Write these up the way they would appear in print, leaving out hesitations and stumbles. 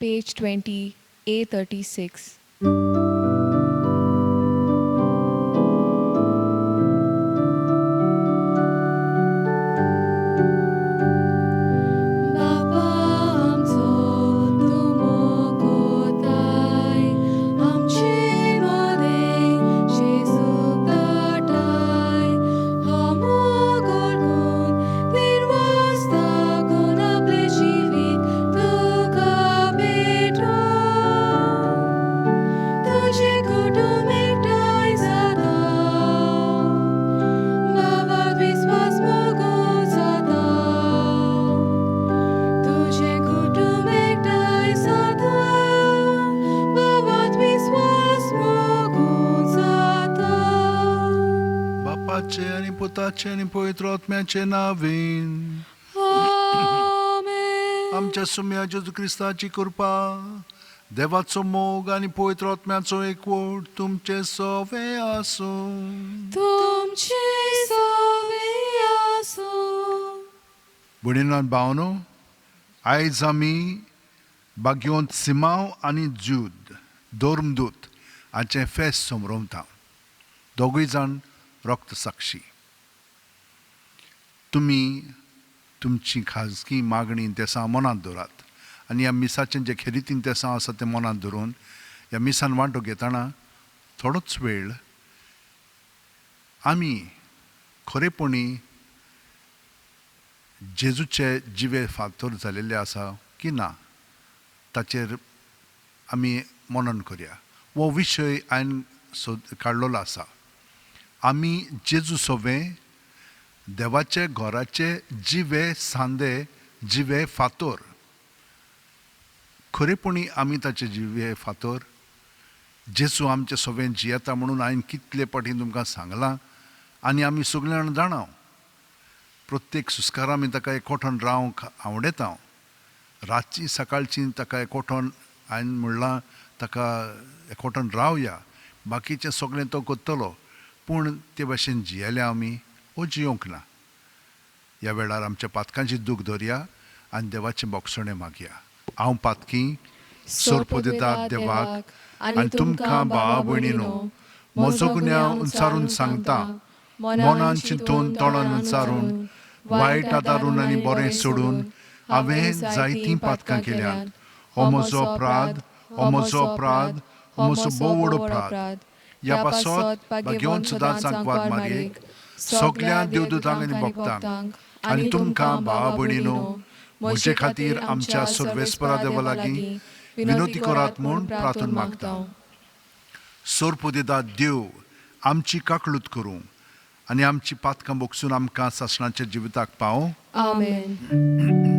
page 20, A36. Baba amco tumokotai amche mode Jesu tatai hamogol kun dirwasta kun आपले जीवित तुका भेटो तुझे कुटुंब एकटाय जाता बाबात विश्वास मोगून जाता तुझे कुटुंब एकटाय जाता बाबात विश्वास मोगून जाता बापाचे आणि पुताचे आणि पवित्र आत्म्याचे नावीन आमेन आमच्या सुम्या जेजू ख्रिस्ताची कृपा देवाचो मोग आणि पवित्र आत्म्याचो एकवट तुमचे सोवे आसो तुमचे सवे आसो भयणीनो आनी भावनो आयज आमी बागयोंत सिमांव आनी जूद दोर्मदूत हाचें फेस्त समरोवता दोगूय जाण रक्त साक्षी तुमी तुमची खाजगी मागणी तेसां मनांत दवरात आनी ह्या मिसाचें जे खेरीतीन तेसां आसा तें मनांत धरून ह्या मिसान वांटो घेतना थोडोच वेळ आमी खरेपणी जेजूचे जिवे फातर जालेले आसा की ना ताचेर आमी मनन करया हो विशय हांवें काडलेलो आसा आमी जेजू सोवे देवाचे घराचे जिवे सांदे जिवे फातर खरेपणी आमी ताचे जिवे फातर जेजू आमचे सोवेन जियेता म्हणून हांवें कितले फावटी तुमकां सांगलां आनी आमी सगळे जाण जाणा प्रत्येक सुस्कारा आमी ताका एकवठान रावंक आवडटा रातची सकाळची ताका एकवठान हांवें म्हणलां ताका एकवठान रावया बाकीचें सगळें तो करतलो पूण ते भाशेन जियेल्या आमी वो जियोंक ना ह्या वेळार आमच्या पातकांची दूख धरया आनी देवाचें बोगसणें मागया हांव पातकी सोरपो दितात देवाक आनी तुमकां भावा भयणीनो म्हजो गुन्यांव उंचारून सांगता मनान चिंतून तोंडान उंचारून वायट आदारून आनी बरें सोडून हांवें जायतीं पातकां केल्यात हो म्हजो अपराध हो म्हजो अपराध हो म्हजो भोव व्हड अपराध ह्या पासत घेवन सुद्दां सांगवाद मारयेक सगळ्या देवदूतांक आनी भक्तांक आनी तुमकां भावा भयणीनो म्हजे खातीर आमच्या सर्वेस्परा देवा लागीं विनोती करात म्हूण प्रार्थना मागता सोरपो दिता देव आमची काकळूत करूं आनी आमची पातकां बोगसून आमकां सासणाच्या जिविताक पावो आमेन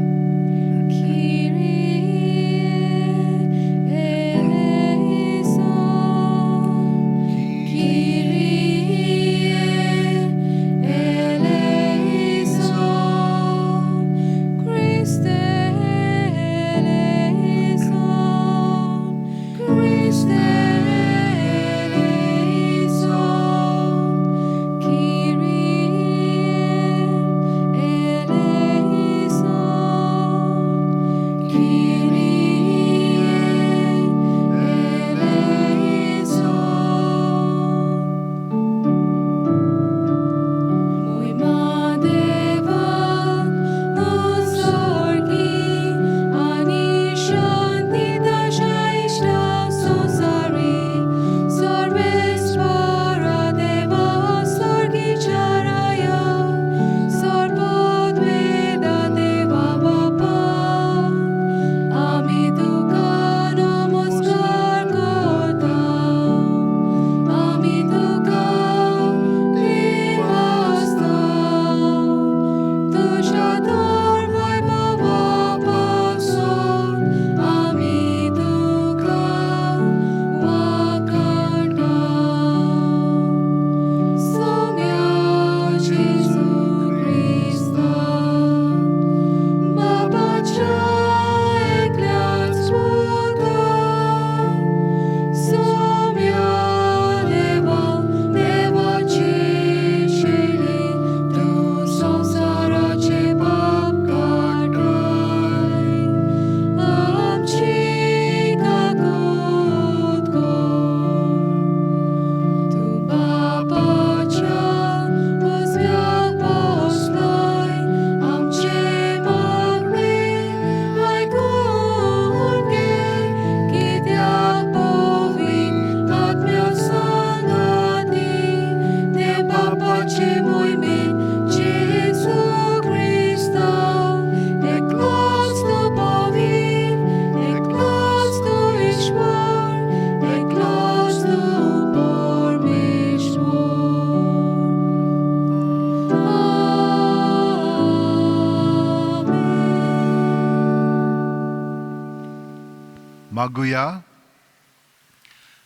मागुया.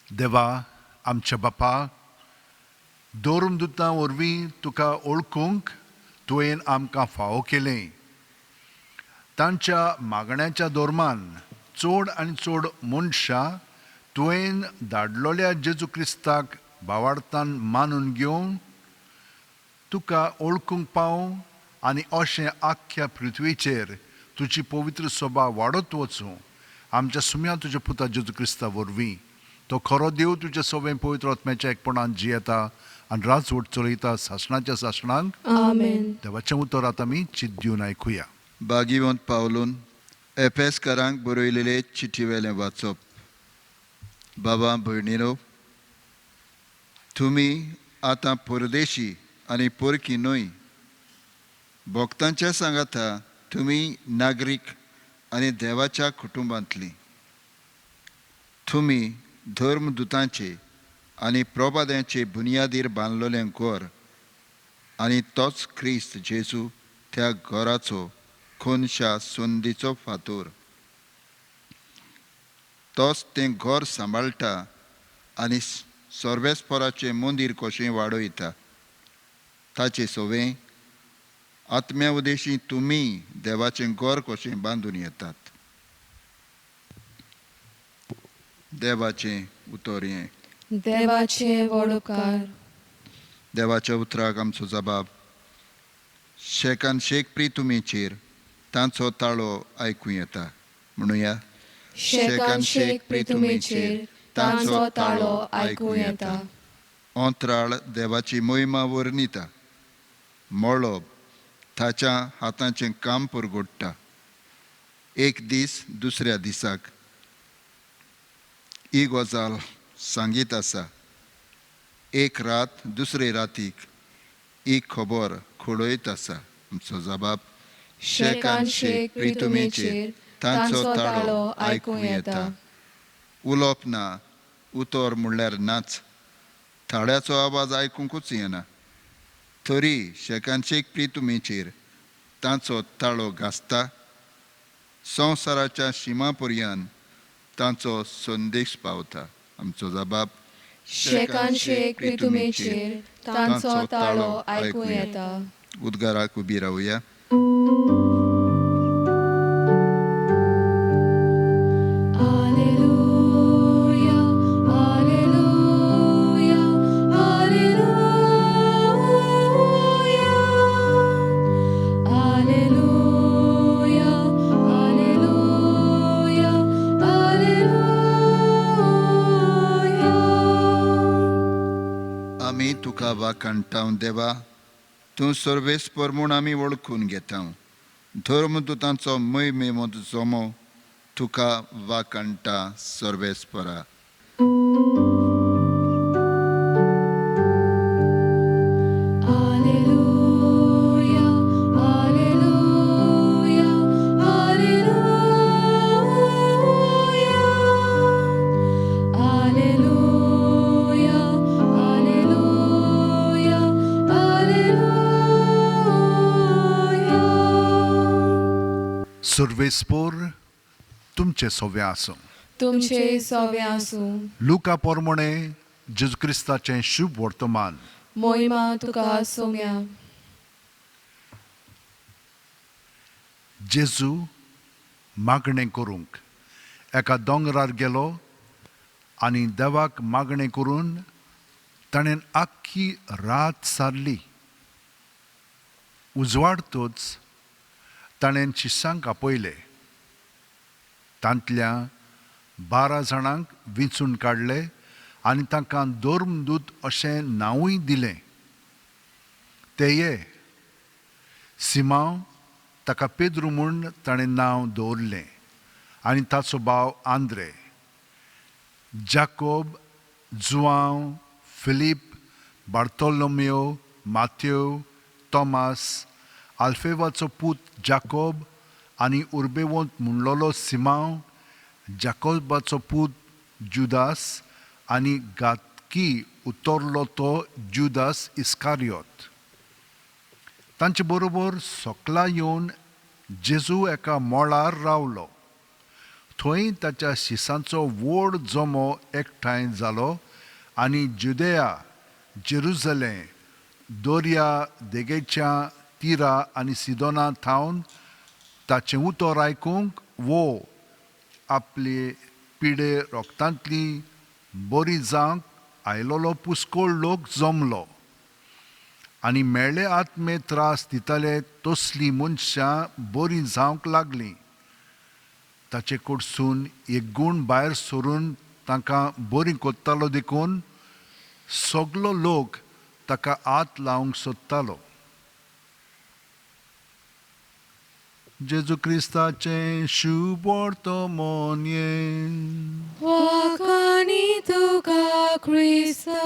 देवा आमच्या बापा, दोरमदुतां वरवीं तुका ओळखूंक तुवें आमकां फावो केलें. तांच्या मागण्याच्या दोरमान चड आनी चड मनशां तुवें धाडलोल्या जेजू क्रिस्ताक भावार्थान मानून घेवन तुका ओळखूंक पावूं आनी अशें आख्ख्या पृथ्वीचेर तुजी पवित्र सभा वाडत वचूं आमच्या सुम्या तुज्या पुता जेजू क्रिस्ता वरवीं. तो खरो देव तुज्या सवें पवित्र आत्म्याच्या एकपणान जियेता आनी राजवट चलयता सासणाच्या सासणांक. आमेन. देवाचें उतर आतां आमी चित दिवन आयकुया. भागिवंत पावलून एफेसकारांक बरयलेले चिठ्ठीवेलें वाचप. बाबा भयणीनो, तुमी आतां परदेशी आनी परकी न्हय, भक्तांच्या सांगाता तुमी नागरीक आनी देवाच्या कुटुंबांतलीं. तुमी धर्मदुतांचे आनी प्रभाद्यांचे बुनयादीर बांदलोलें घर आनी तोच क्रिस्त जेजू त्या घराचो कोनशा संदीचो फातर. तोच तें घर सांबाळटा आनी सर्वेस्पराचें मंदीर कशें वाडयता. ताचे सवें आत्म्या उदेशी तुमी देवाचें घर कशें बांदून येतात. देवाचें उतर हें. देवाचे वडोवकार. देवाच्या उतराक आमचो जबाब. शेकान शेक प्रितुमेचेर तांचो ताळो आयकूं येता. म्हणुया. शेकान शेक प्रितुमेचेर तांचो ताळो आयकूं येता. अंतराळ देवाची मोहिमा वर्णिता. मळब ताच्या हातांचें काम परगडटा. एक दीस दुसऱ्या दिसाक ही गजाल सांगीत आसा. एक रात दुसरे रातीक ही खबर खडयत आसा. आमचो जबाब. शेकान शेक प्रितुमेचेर तांचो ताळो आयकूं येता. उलोवप ना, उतर म्हणल्यार नाच. थाळ्याचो आवाज आयकूंकूच येना. तरी शेकान शेक प्रितुमेचेर तांचो ताळो घासता. संवसाराच्या शिमा पर्यंत तांचो संदेश पावता. आमचो जबाब. शेकान शेक प्रितुमेचेर तांचो ताळो आयकूं येता. उद्गाराक उबी रावया. आमी तुका वाखाणटाव देवा. तूं सर्वेस्पर म्हूण आमी वळखून घेता. धर्मदुतांचो महिमेमो जोमो तुका वाखाणटा सर्वेस्परा. सर्वेस्पोर तुमचे सवे आसूं. तुमचे सवे आसूं. लुका पोरमोणे जेजू क्रिस्ताचें शुभ वर्तमान. मोहिमा तुका सोम्या. जेजू मागणें करूंक एका दोंगरार गेलो आनी देवाक मागणें करून ताणें आख्खी रात सारली. उजवाडतूच ताणें शिश्यांक आपयले. तांतल्या 12 जाणांक वेंचून काडले आनी तांकां धर्मदूत अशें नांवूय दिलें. ते सिमांव, ताका पेद्रू म्हूण ताणें नांव दवरलें, आनी ताचो भाव आंद्रे, जाकोब, जुआंव, फिलीप, बार्तोलोमेव, माथ्यो, तोमास, आल्फेवाचो पूत जाकोब आनी उर्बेवंत म्हणलोलो सिमांव, जाकोबाचो पूत जुदास आनी गातकी उतरलो तो जुदास इस्कारियोत. तांचे बरोबर सोकला येवन जेजू एका मोळार रावलो. थंय ताच्या शिसांचो व्हड जमो एकठांय जालो आनी जुदेया जेरुसलेम दर्या देगेच्या तिरा आनी सिदोना थावन ताचें उतर आयकूंक वो आपले पिडे रोगतांतली बरी जावंक आयलोलो पुस्कोळ लोक जमलो आनी मेळ्ळे आत्मे त्रास दिताले तसलीं मनशां बरी जावंक लागलीं. ताचे कडसून एक गूण भायर सरून तांकां बरी कोत्तालो देखून सगलो लोक ताका हात लावंक सोदतालो. जेजू क्रिस्ताचें शुभ वर्तमान Wakani tuka Krista.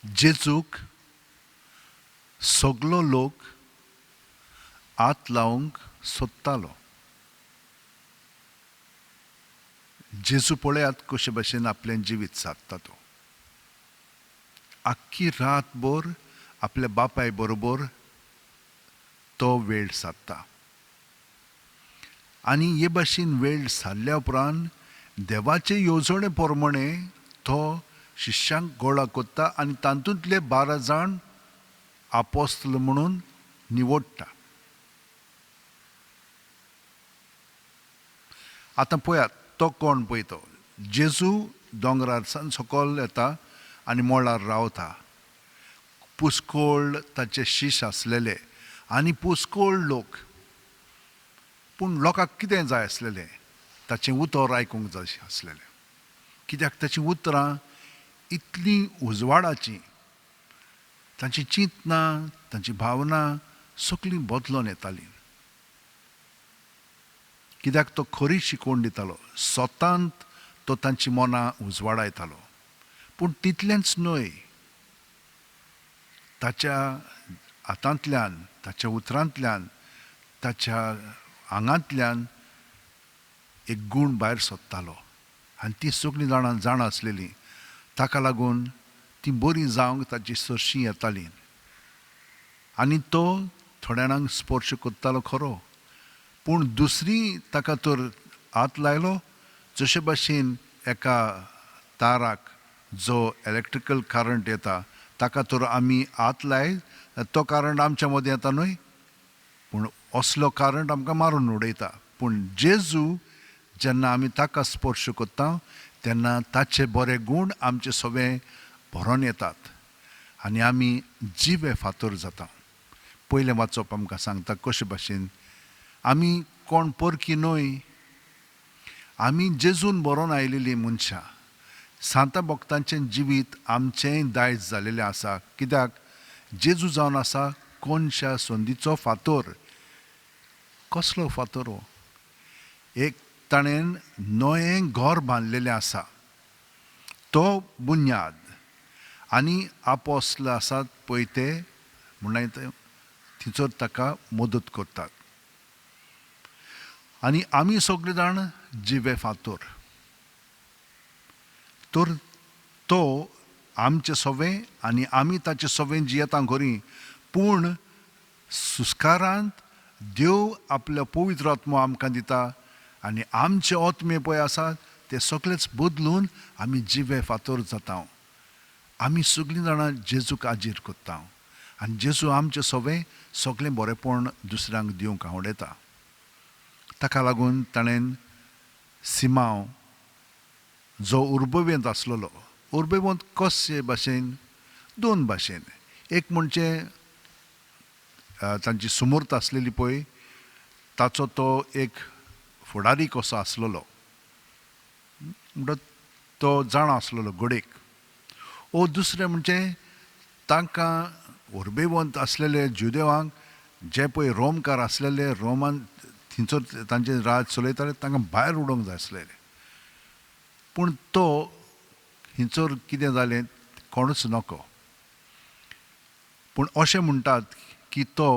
जेजूक सगलो लोक हात लावंक सोदतालो. जेजू पळयात कशे भाशेन आपलें जिवीत सादता तो. आख्खी रातभर आपल्या बापाय बरोबर तो वेळ सादता आनी हे भाशेन वेळ सारल्या उपरांत देवाचे येवजणे प्रमाणे तो शिश्यांक गोळा कोत्ता आनी तातूंतले 12 जाण आपोस्तल म्हणून निवडटा. आतां पळयात तो कोण पळय तो. जेजू दोंगरार सावन सकयल येता आनी मोळार रावता. पुस्कोळ ताचे शिश आसलेले आनी पुस्कोळ लोक. पूण लोकांक कितें जाय आसलेलें? ताचें उतर आयकूंक जाय आसलेलें. कित्याक ताचीं उतरां इतलीं उजवाडाचीं, तांची चिंतना तांची भावना सगळीं बदलोवन येतालीं. कित्याक तो खरी शिकवण दितालो. स्वतांत तो तांची मनां उजवाडायतालो. पूण तितलेंच न्हय, ताच्या हातांतल्यान, ताच्या उतरांतल्यान, ताच्या आंगांतल्यान एक गूण भायर सोदतालो आनी ती सगळीं जाणां जाणा आसलेलीं. ताका लागून ती बरी जावंक ताची सरशीं येतालीं आनी तो थोड्या जाणांक स्पर्श कोत्तालो खरो. पूण दुसरी ताका तर हात लायलो जशे भाशेन एका ताराक जो इलेक्ट्रिकल करंट येता ताका तर आमी हात लाय तो करंट आमच्या मदीं येता न्हय, पूण असलो करंट आमकां मारून उडयता. पूण जेजू जेन्ना आमी ताका स्पर्श कोत्ता तेन्ना ताचे बरे गूण आमचे सगळे भरोन येतात आनी आमी जिवे फातर जाता. पयलें वाचप आमकां सांगता कशे भाशेन आमी कोण परकी न्हय, आमी जेजून बरोवन आयिल्लीं मनशां. सांता भक्तांचें जिवीत आमचेंय दायज जालेलें आसा. कित्याक जेजू जावन आसा कोणशा संदीचो फातर. कसलो फातर हो? एक ताणें नवें घर बांदलेलें आसा, तो बुन्याद. आनी आपोस्तलां आसात पळय ते म्हणल्यार थंयसर ताका मदत करतात. आनी आमी सगळे जाण जिवे फातर. तर तो आमचे सवे आनी आमी ताचे सवें जियेता खरी, पूण सुस्कारांत देव आपलो पवित्र आत्मो आमकां दिता आनी आमचे आत्मे पळय आसात ते सगळेच बदलून आमी जिवे फातर जाता. आमी सगळीं जाणां जेजूक आजीर कोत्ता आनी जेजू आमचे सवें सगळें बरेपण दुसऱ्यांक दिवंक आवडटा. ताका लागून ताणें सिमांव जो उर्बेवंत आसलेलो, उर्बेवंत कशे भाशेन? 2 भाशेन. एक म्हणजे तांची सुमूर्त आसलेली पळय ताचो तो एक फुडारी कसो आसलेलो, म्हणटा तो जाणा आसलेलो घोडेक. ओ दुसरें म्हणजे तांकां उर्बेवंत आसलेले जुदेवांक जे पळय रोमकार आसलेले, रोमान थंयसर तांचे राज चलयताले, तांकां भायर उडोवंक जाय आसलेलें. पूण तो हिंचर कितें जालें कोणूच नको. पूण अशें म्हणटात की तो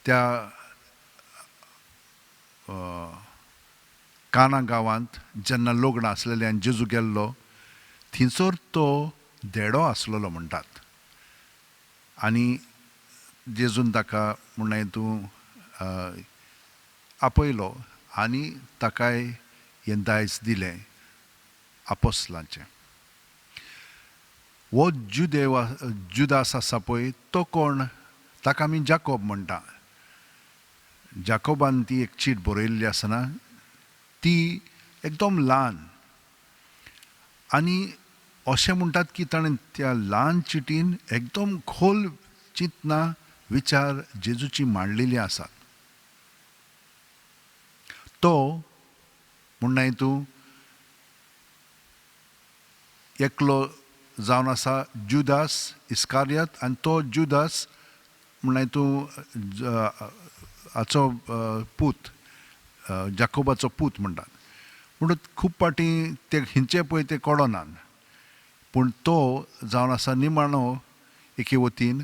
त्या काना गांवांत जेन्ना लग्न आसलेलें आनी जेजू गेल्लो थंयसर तो देडो आसलेलो म्हणटात. आनी जेजून ताका म्हणून तूं आपयलो आनी ताकाय हें दायज दिलें आपोस्लांचें. हो जुदास आसा पळय तो कोण? ताका आमी जाकोब म्हणटा. जाकोबान ती एक चीट बरयल्ली आसना ती एकदम ल्हान आनी अशें म्हणटात की ताणें त्या ल्हान चिटीन एकदम खोल चिंतना विचार जेजूची मांडलेली आसात. तो म्हणून तूं एकलो जावन आसा जुदास इस्कारियत आनी तो जुदास म्हणून तूं हाचो पूत जाकोबाचो पूत म्हणटात. म्हणून खूब पाटी ते हिंचे पळय ते कळनान पूण तो जावन आसा निमाणो एके वतीन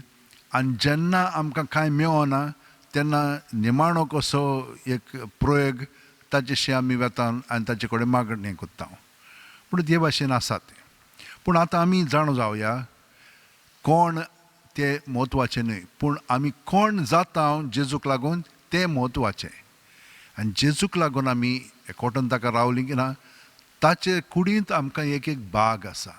आनी जेन्ना आमकां कांय मेळना तेन्ना निमाणो कसो एक प्रयोग ताचेशी आमी वेतान आनी ताचे कडेन मागणें कोत्ता. म्हणून हे भाशेन आसा तें. पूण आतां आमी जाणो जावया कोण तें म्हत्वाचें न्हय पूण आमी कोण जाता जेजूक लागून तें म्हत्वाचें. आनी जेजूक लागून आमी एकवटून ताका रावलीं की ना ताचे कुडींत आमकां एक एक बाग आसा.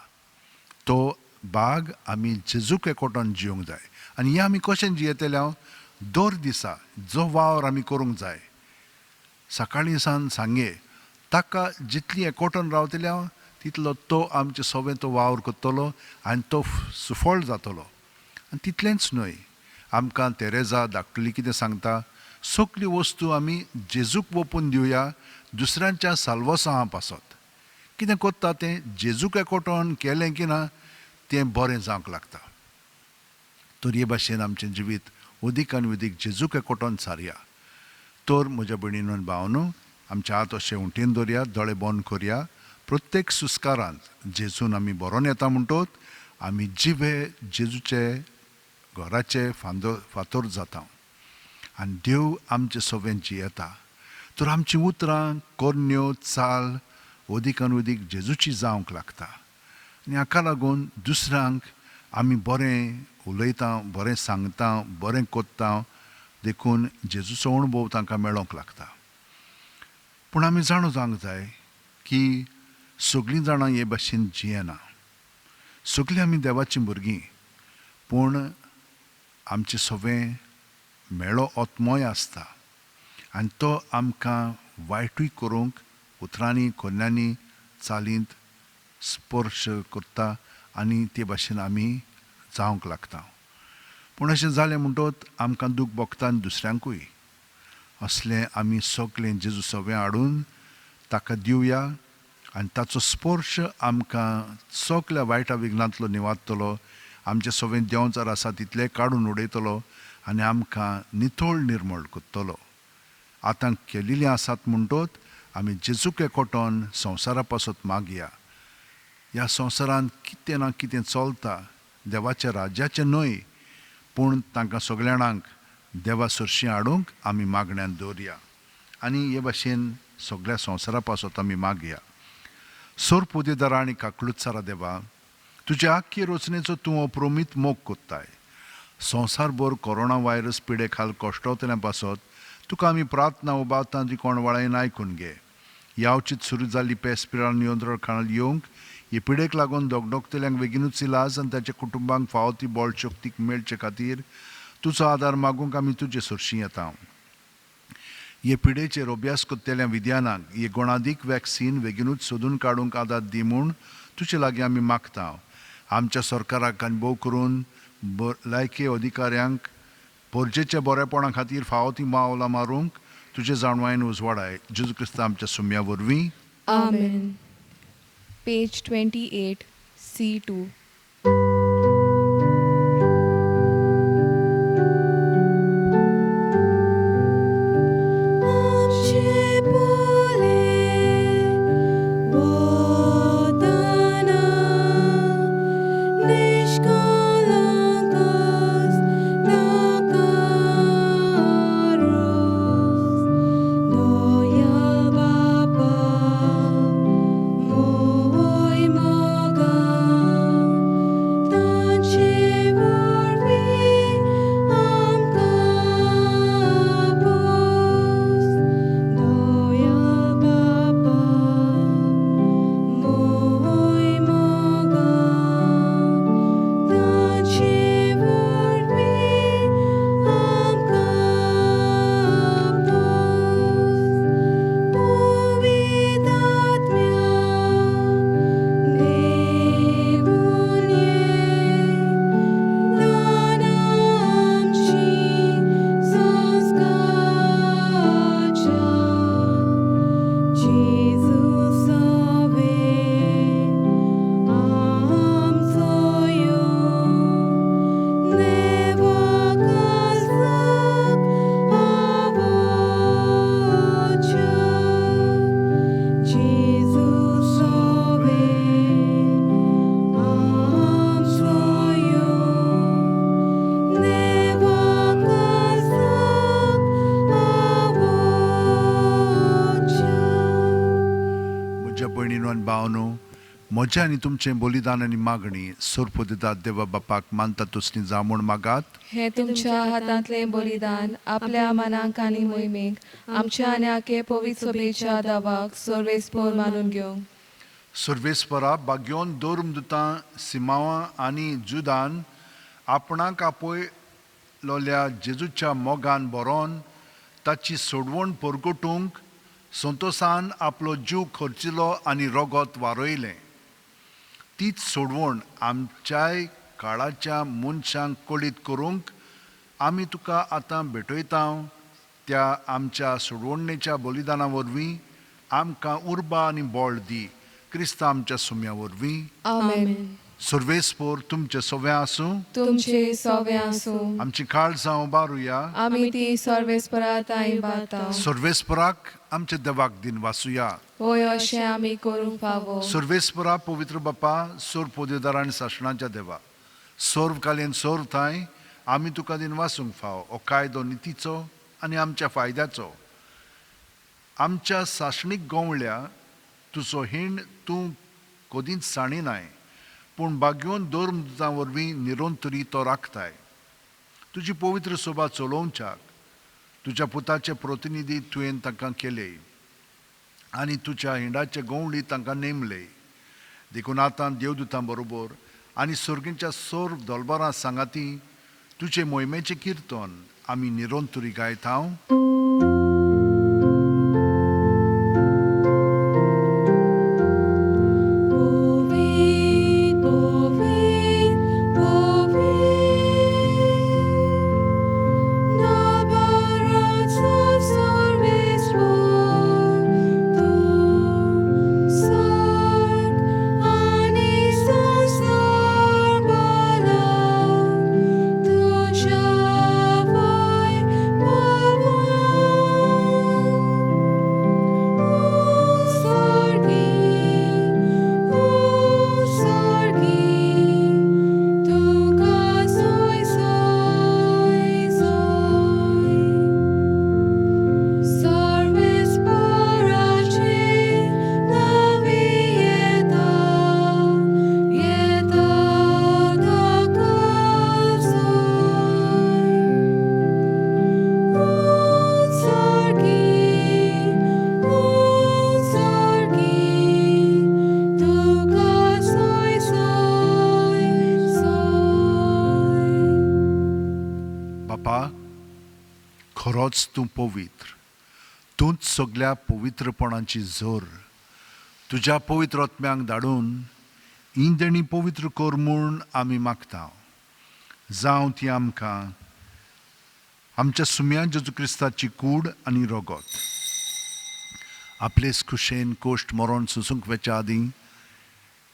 तो बाग आमी जेजूक एकवटून जिवंक जाय. आनी हें आमी कशें जियेतले हांव दर दिसा जो वावर आमी करूंक जाय सकाळीं सावन सांगे ताका जितली एकवटून रावतले हांव तितलो तो आमचे सगळें तो वावर करतलो आनी तो सुफळ जातलो. आनी तितलेंच न्हय आमकां तेरेजा धाकटुली कितें सांगता सगळी वस्तू आमी जेजूक ओपून दिवया दुसऱ्यांच्या साल्वसां पासत. कितें कोत्ता तें जेजूक एकवटून केलें की ना तें बरें जावंक लागता. तर हे भाशेन आमचें जिवीत अदीक आनी अदीक जेजूक एकवटून सारया. तर म्हज्या भयणीनो आनी भावांनो आमचे हात अशें उंटेन दवरया दोळे बंद करया. प्रत्येक सुस्कारांत जेजून आमी बरोवन येता म्हणटोच आमी जिवे जेजूचे घराचे फातर जाता आनी देव आमचे सगळें जियेता. तर आमचीं उतरां कोन्यो चाल अदीक आनी अदीक जेजूची जावंक लागता. आनी हाका लागून दुसऱ्यांक आमी बरें उलयता बरें सांगता बरें कोत्ता देखून जेजूचो अणभव तांकां मेळोंक लागता. पूण आमी जाणो जावंक जाय की सगळीं जाणां हे भाशेन जियेना. सगळीं आमी देवाचीं भुरगीं पूण आमचें सगळें मेळो ओतमोय आसता आनी तो आमकां वायटूय करूंक उतरांनी कोन्यांनी चालींत स्पर्श करता आनी ते भाशेन आमी जावंक लागता. पूण अशें जालें म्हणटोच आमकां दूख भोगता आनी दुसऱ्यांकूय. असलें आमी सगळें जेजू सगळें हाडून ताका दिवया आनी ताचो स्पर्श आमकां सगळ्या वायटा विघ्नांतलो निवारतलो. आमचें सगळें देंवचार आसा तितलें काडून उडयतलो आनी आमकां नितळ निर्मळ करतलो. आतां केल्लीं आसात म्हणटोच आमी जेजूक एकवटोन संवसारा पासत मागया. ह्या संवसारांत कितें ना कितें चलता देवाच्या राज्याचें न्हय पूण तांकां सगळ्या जाणांक देवा सरशीं हाडूंक आमी मागण्यांत दवरया आनी हे भाशेन सगळ्या संवसारा पासत आमी मागया. सोर पोदेदारा आनी काकलुतसारा देवा तुज्या आख्खे रचनेचो तूं अप्रोमीत मोग कोत्ताय. संवसारभर कोरोना व्हायरस पिडे खाल कश्टवतल्या पासत तुका आमी प्रार्थना उबारता ती कोणवळायन आयकून घे. यावचीत सुरू जाल्ली पेस पिराळ नियंत्रण खाणाल येवंक हे पिडेक लागून दोगदोगतल्यांक बेगीनूच इलाज आनी ताच्या कुटुंबांक फावो ती बळ शक्तीक मेळचे खातीर तुजो आदार मागूंक आमी तुजे सरशीं येता. हे पिडेचेर अभ्यास कोत्तेल्या विद्यानांक हे गुणादीक वॅक्सीन बेगीनूच सोदून काडूंक आदार दी म्हूण तुजे लागीं आमी मागता. आमच्या सरकाराक अनुभव करून लायके अधिकाऱ्यांक परजेच्या बरेपणा खातीर फावो ती मावलां मारूंक तुजे जाणवायेन उजवाडाय. जेजू क्रिस्त आमच्या सुम्या वरवीं. Amen. Page 28, C2. Mój moga म्हजें आनी तुमचें बलिदान आनी मागणी सोर्प दितात देवा बापाक मानता तसलीं जावं म्हूण मागात. हे तुमच्या हातांतलें बलिदान आपल्या मनाक आनी मोहिमेक आमच्या आनी आखे पवित्र सभेच्या दावाक सर्वेस्पर मानून घेवंक. सर्वेस्परा बाग्योन दोर्मदुतां सिमावां आनी जुदान आपणाक आपयलोल्या जेजूच्या मोगान बरोवन ताची सोडवण परगटूंक संतोसान आपलो जीव खर्चिलो आनी रगत वारयलें. तीच सोडवण आमच्याय काळाच्या मनशांक कळीत करूंक आमी तुका आतां भेटयता. त्या आमच्या सोडवणेच्या बलिदाना वरवीं आमकां उर्बा आनी बळ दी. क्रिस्त आमच्या सुम्या वरवीं. आमेन. सर्वेस्पर तुमचे सवे आसूं. तुमचे सवे आसूं. आमची काळजां उबारुया. आमी ती सर्वेस्परात आयबाता. सर्वेस्पराक आमच्या देवाक दिन वासुया. होय अशें आमी करूंक फावो. सर्वेस्परा पवित्र बापा सोर पोदेदार आनी सासणाच्या देवा सोर्व कालीन सोर्व थाय आमी तुका दिन वासूंक फाव. हो कायदो नितीचो आनी आमच्या फायद्याचो. आमच्या सासणीक गोवळ्या तुजो हिण तूं कदींच साणिनाय पूण बाग्योन दोर्मदुतां वरवीं निरोंतरी तो राखताय. तुजी पवित्र सोबा चलोवच्याक तुज्या पुताचे प्रतिनिधी तुवें तांकां केले आनी तुज्या हिंडाचे गोवळी तांकां नेमले. देखून आतां देवदुतां बरोबर आनी सर्गींच्या सोर दोलबारां सांगाती तुजे मोहिमेचें किर्तन आमी निरोंतरी गायता. खरोच तूं पवित्र. तूंच सगळ्या पवित्रपणाची जोर. तुज्या पवित्र आत्म्यांक धाडून इंदणी पवित्र कर म्हूण आमी मागता. जावं ती आमकां आमच्या सुम्या जेजू क्रिस्ताची कूड आनी रगत आपलेच खुशेन कोश्ट मरण सुसूंक वेच्या आदीं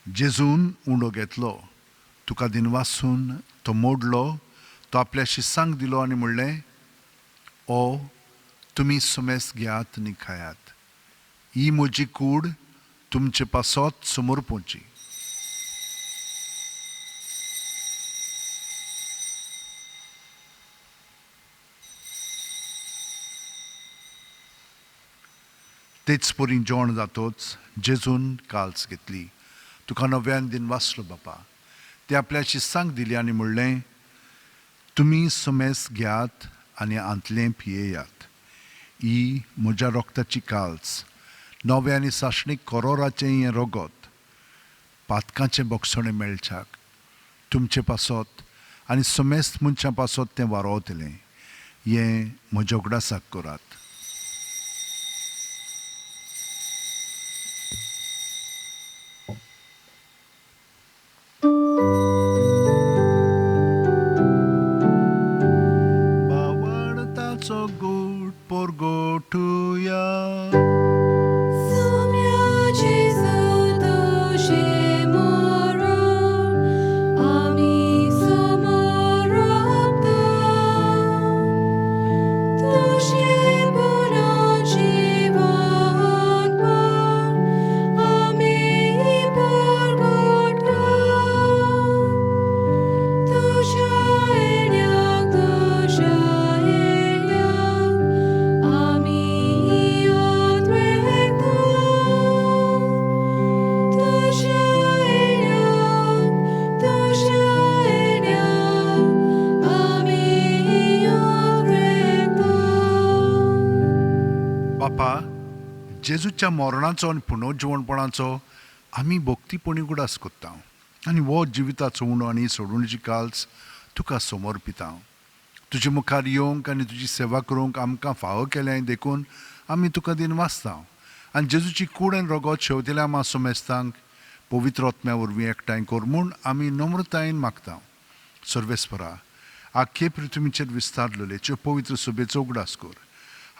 जेजून उंडो घेतलो. तुका दिन वासून तो मोडलो. तो आपल्या शिसांक दिलो आनी म्हणलें, ओ तुमी सुमेस घेयात आनी खायात. ही म्हजी कूड तुमचे पासत समोर पोवची. तेच परी जेवण जातोच जेजून काल्स घेतली. तुका नव्यान दिन वासलो बापा. ते आपल्या शिसांक दिली आनी म्हणलें, तुमी सुमेस घेयात आनी आंतलें पियेयात. ही म्हज्या रोगताची काल्स, नवे आनी साशणीक करोराचें हें रगत, पातकाचें बोगसणें मेळच्याक तुमचे पासत आनी समेस्त मनशां पासत तें वारोवतलें. हें म्हज्या उगडासाक करात. बावळताचो गूट पोरगोटुया. Tuż जेजूच्या मरणाचो आनी पुनर्जीवणपणाचो आमी भक्तीपणी उगडास कोत्ता आनी हो जिविताचो उणो आनी सोडूणची काल्स तुका समर्पिता. तुजे मुखार येवंक आनी तुजी सेवा करूंक आमकां फावो केलें देखून आमी तुका दिन वाचता आनी जेजूची कूड आनी रगत शेवतेल्या मातसो मेस्तांक पवित्र आत्म्या वरवीं एकठांय कर म्हूण आमी नम्रतायेन मागता. सर्वेस्परा, आख्खे पृथ्वीचेर विस्तारलेल्यो पवित्र सभेचो उगडास कर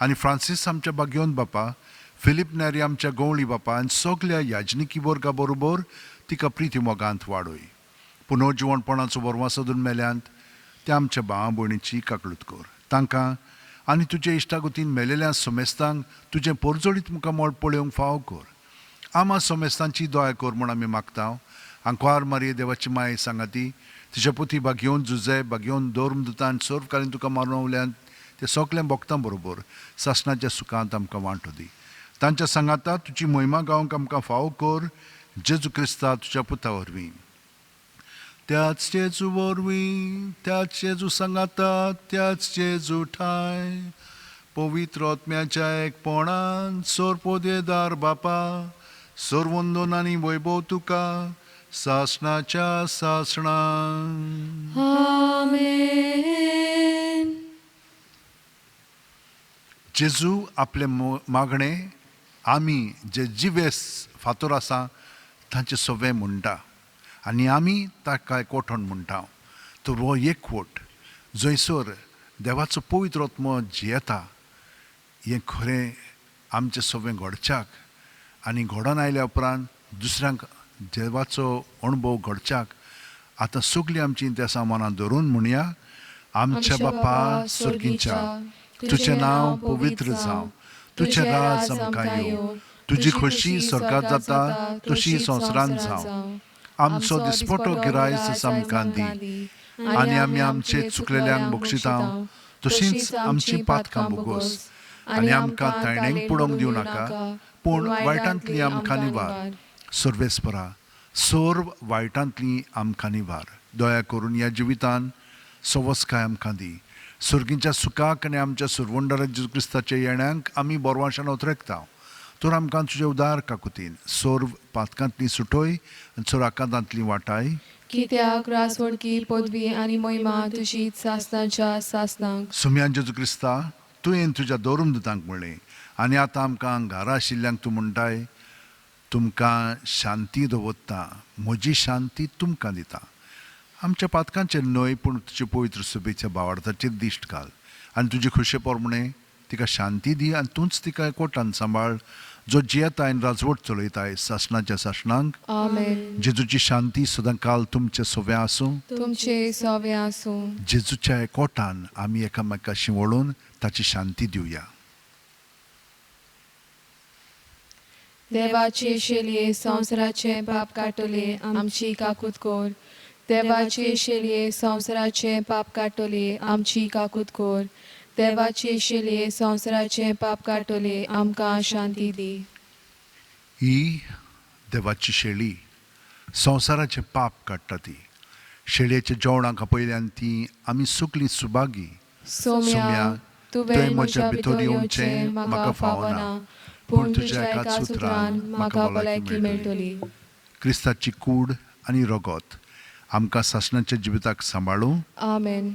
आनी फ्रांसीस आमच्या बागयोन बापा, फिलीप नेरी आमच्या गवळी बापा आनी सगल्या याजनिकी वर्गा बरोबर तिका प्रिती मोगांत वाडय. पुनर्जीवणपणाचो वरवा सोदून मेल्यांत त्या आमच्या भावा भयणीची काकळूत कर. तांकां आनी तुजे इश्टागतीन मेलेल्या सोमेस्तांक तुजें परजोडीत मुखार मोळ पळोवंक फावो कर. आमा सोमेस्तांची दोया कर म्हूण आमी मागता. आंकवार मारये देवाची माय सांगाती तिच्या पुती बागयोन जुजे बागयोन दोर्मदुतान सर्वकालीन तुका मारवल्यांत ते सगल्या भक्तां बरोबर सासणाच्या सुखांत आमकां वांटो दी. तांच्या सांगाता तुजी महिमा गावंक आमकां फावो कर. जेजू क्रिस्ता तुज्या पुता वरवीं. त्याच जेजू वरवीं, त्याच जेजू सांगाता, त्याच जेजू ठाय पवित्र आत्म्याच्या एकपणान सोरपोदेदार बापा सर्वंदोन आनी वैभव तुका सासणाच्या सासणां. आमेन. जेजू आपले मागणे आमी जे जिवे फातर आसा तांचे सवे म्हणटा आनी आमी ताका एकवटून म्हणटा. तो हो एकवट जंयसर देवाचो पवित्र आत्मो जियेता हें खरें आमचें सवें घडच्याक आनी घडोवन आयल्या उपरांत दुसऱ्यांक देवाचो अणभव घडच्याक आतां सगळीं आमची त्या सामानां धरून म्हणया. आमच्या बापा सुर्गीच्या, तुजें नांव पवित्र जावं, तुजें राज आमकां येवं, तुजी खोशी स्वर्गांत जाता तशी संवसारांत जावं. आमचो दिसपटो गिरायस आमकां दी आनी आमी आमचे चुकलेल्यांक बक्षितांव तशींच आमची पातकां बोगोस आनी आमकां तायणेक पडोवंक दिवं नाका पूण वायटांतली आमकां निवार. सर्वेस्परा, सर्व वायटांतली आमकां निवार. दया करून ह्या जिवितान सवस्काय आमकां दी. सुर्गीच्या सुखाक आनी आमच्या सुरवंडर जेजू क्रिस्ताच्या येण्याक आमी बोरवाशान उतरेकता. तर आमकां तुजे उदार काकुतीन सर्व पातकांतली सुटोय आनी चोराकांतांतली वाटाय. कित्याक रासवडकी पदवी आनी महिमा तुजीच सासणाच्या सासणांक. सुम्यान जेजू क्रिस्ता, तुवें तुज्या दोरुमदुतांक म्हणलें आनी आतां आमकां घरा आशिल्ल्यांक तूं म्हणटाय तुमकां शांती दवरता, म्हजी शांती तुमकां दिता. आमच्या पातकांचेर न्हय पूण तुजे पवित्र सभेच्या भावार्थाचेर दिश्ट घाल आनी तुजे खुशे पोरमणे तिका शांती दी आनी तूंच तिका एकवटान सांबाळ जो जियेताय आनी राजवट चलयताय सासणाच्या सासणांक. आमेन. जेजूची शांती सदां काल तुमचे सोवे आसूं. तुमचे सवे आसूं. जेजूच्या एकवटान आमी एकामेकाशी वळून ताची शांती दिवया. देवाचे शेलये संवसाराचे पाप काटले आमची काकूत कोर. देवाचे शेलये संवसाराचे पाप काटले आमची काकूत कोर. देवाचे शेलये संवसाराचे पाप काटले आमकां शांती दी. ही देवाची शेळी संवसाराचे पाप काडटा ती. शेळयेच्या जेवणाक पयल्यान ती आमी सगळीं सुभागी. सोम्या, तुवें म्हज्या भितर येवचें म्हाका फावना पूण तुज्या एका सुत्रान म्हाका भलायकी मेळटली. क्रिस्ताची कूड आनी रगत आमकां सासणाच्या जिविताक सांबाळूं. आमेन.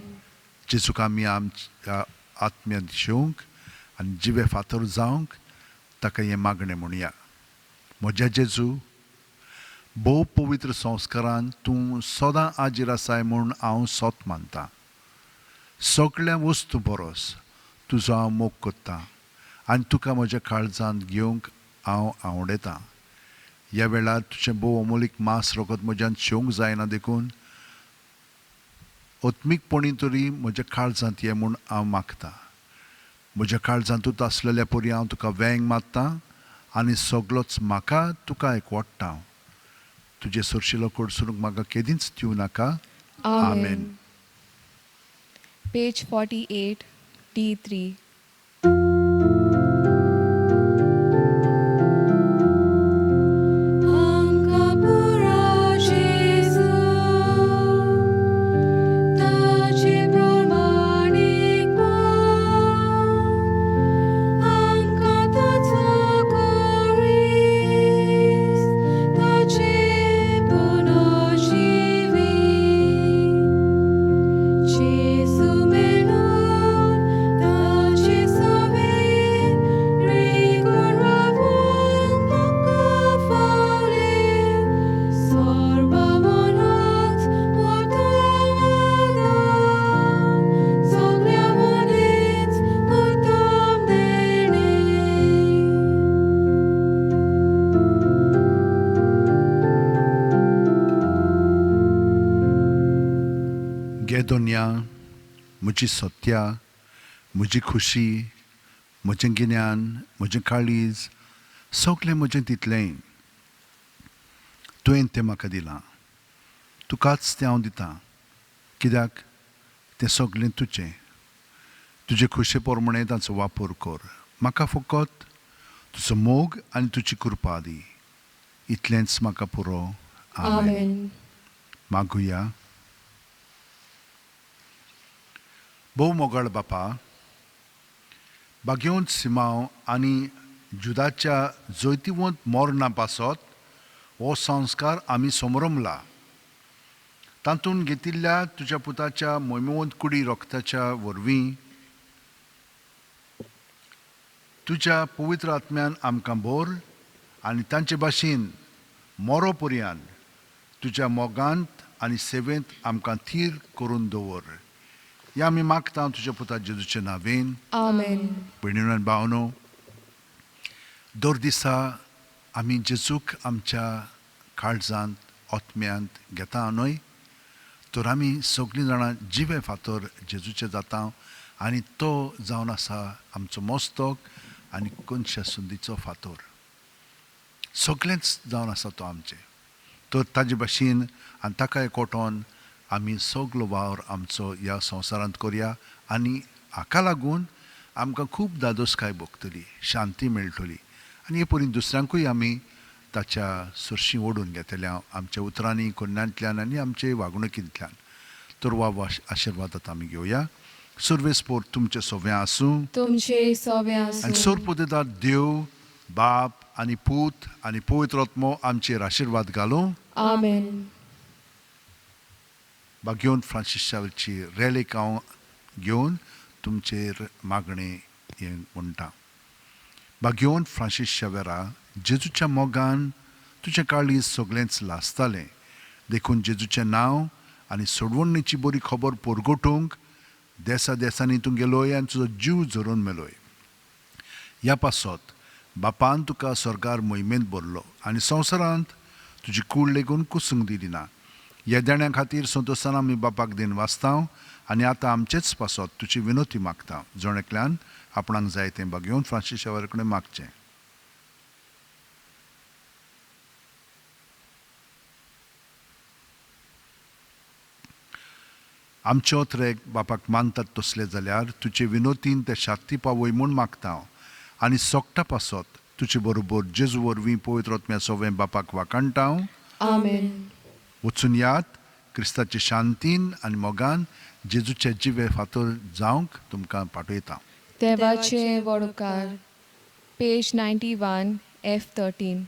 जेजूक आमी आमच्या आत्म्या दिशोवंक आनी जिवे फातर जावंक ताका हें मागणें म्हणया. म्हज्या जेजू, भोव पवित्र संस्कारान तूं सदां आजीर आसाय म्हूण हांव सोत मानतां. सगळ्या वस्तू बरोस तुजो हांव मोग कोत्तां आनी तुका म्हज्या काळजांत घेवंक हांव आवडेतां. ह्या वेळार तुजें भोव अमोलीक मास रगत म्हज्यान शेवंक जायना देखून ओत्मीकपणी तरी म्हज्या काळजांत ये म्हूण हांव मागतां. म्हज्या काळजांतूच आसलेल्या परी हांव तुका वेंग मात्तां आनी सगळोच म्हाका तुका एकवटटां. तुजे सुरशिलो कोडसरूंक म्हाका केदींच दिवं नाका. आमेन. Page 48, D3. Amka गे दोनिया म्हजी सत्या, म्हजी खुशी, म्हजें गिन्यान, म्हजें काळीज, सगळें म्हजें तितलें तुवें तें म्हाका दिलां. तुकाच तें हांव दितां. कित्याक तें सगळें तुजें. तुजे खुशे प्रमाणें ताचो वापर कर. म्हाका फकत तुजो मोग आनी तुजी कृपा दी. इतलेंच म्हाका पुरो. आमेन. आमेन. मागुया. भोव मोगाळ बापा, बागेवंत सिमांव आनी जुदाच्या जैतिवंत मोर पासत हो संस्कार आमी समरमला. तातूंत घेतिल्ल्या तुज्या पुताच्या मोहिमेवंत कुडी रोगताच्या वरवीं तुज्या पवित्र आत्म्यान आमकां भर आनी तांचे भाशेन मोरो पर्यान तुज्या मोगांत आनी सेवेंत आमकां थीर करून दवर. हें आमी मागता तुज्या पुता जेजूच्या नांवेन. आमेन. भयणीनो आनी भावनो, दर दिसा आमी जेजूक आमच्या काळजांत आत्म्यांत घेता न्हय, तर आमी सगळीं जाणां जिवे फातर जेजूचे जाता आनी तो जावन आसा आमचो मस्तक आनी कोनशा सुंदीचो फातर. सगळेंच जावन आसा तो आमचें. तर ताजे भाशेन आनी ताका एकवटोन आमी सगलो वावर आमचो ह्या संवसारांत करया आनी हाका लागून आमकां खूब दादोसकाय भोगतली, शांती मेळटली आनी हे परी दुसऱ्यांकूय आमी ताच्या सुरशीं ओडून घेतल्या आमच्या उतरांनी, कोन्यांतल्यान आनी आमचे वागणुकींतल्यान. तर वा आशिर्वादांत आमी घेवया. सर्वेस्पोर तुमचे सोवें आसूं तुमचे सोवें आनी आसूं. सोरपोतेदार देव, बाप आनी पूत आनी पवित्र आत्मो आमचेर आशिर्वाद घालूं. आमेन. बागेवंत फ्रांसिसाची रेलेक हांव घेवन तुमचेर मागणें हें म्हणटा. बागेवंत फ्रांसीस शावेरा, जेजूच्या मोगान तुजें काळीज सगळेंच लासतालें. देखून जेजूचें नांव आनी सोडवणेची बरी खबर परगटूंक देसा देसांनी तूं गेलोय आनी तुजो जीव झरोवन मेलोय. ह्या पासत बापान तुका स्वर्गार मोहिमेंत भरलो आनी संवसारांत तुजी कूड लेगून कुसूंक दिली ना. ह्या देण्या खातीर संतोशान आमी बापाक देन वाचतां आनी आतां आमचेच पासत तुजी विनोती मागता. जोणेकल्यान आपणाक जाय तें बागेवंत फ्रांसीस शावेरा कडेन मागचें. आमचे ओतरेक बापाक मानतात तसले जाल्यार तुजे विनोतीन ते शांती पावय म्हूण मागता आनी सोगटा पासत तुजे बरोबर जेजू वरवीं पवित्र आत्म्या सोवें बापाक वाकाणटा. आमेन. वचून यात क्रिस्ताचे शांतीन आनी मोगान जेजूचे जिवे फातर जावंक तुमकां पाठयता. देवाचे वडकार. Page 91 F13.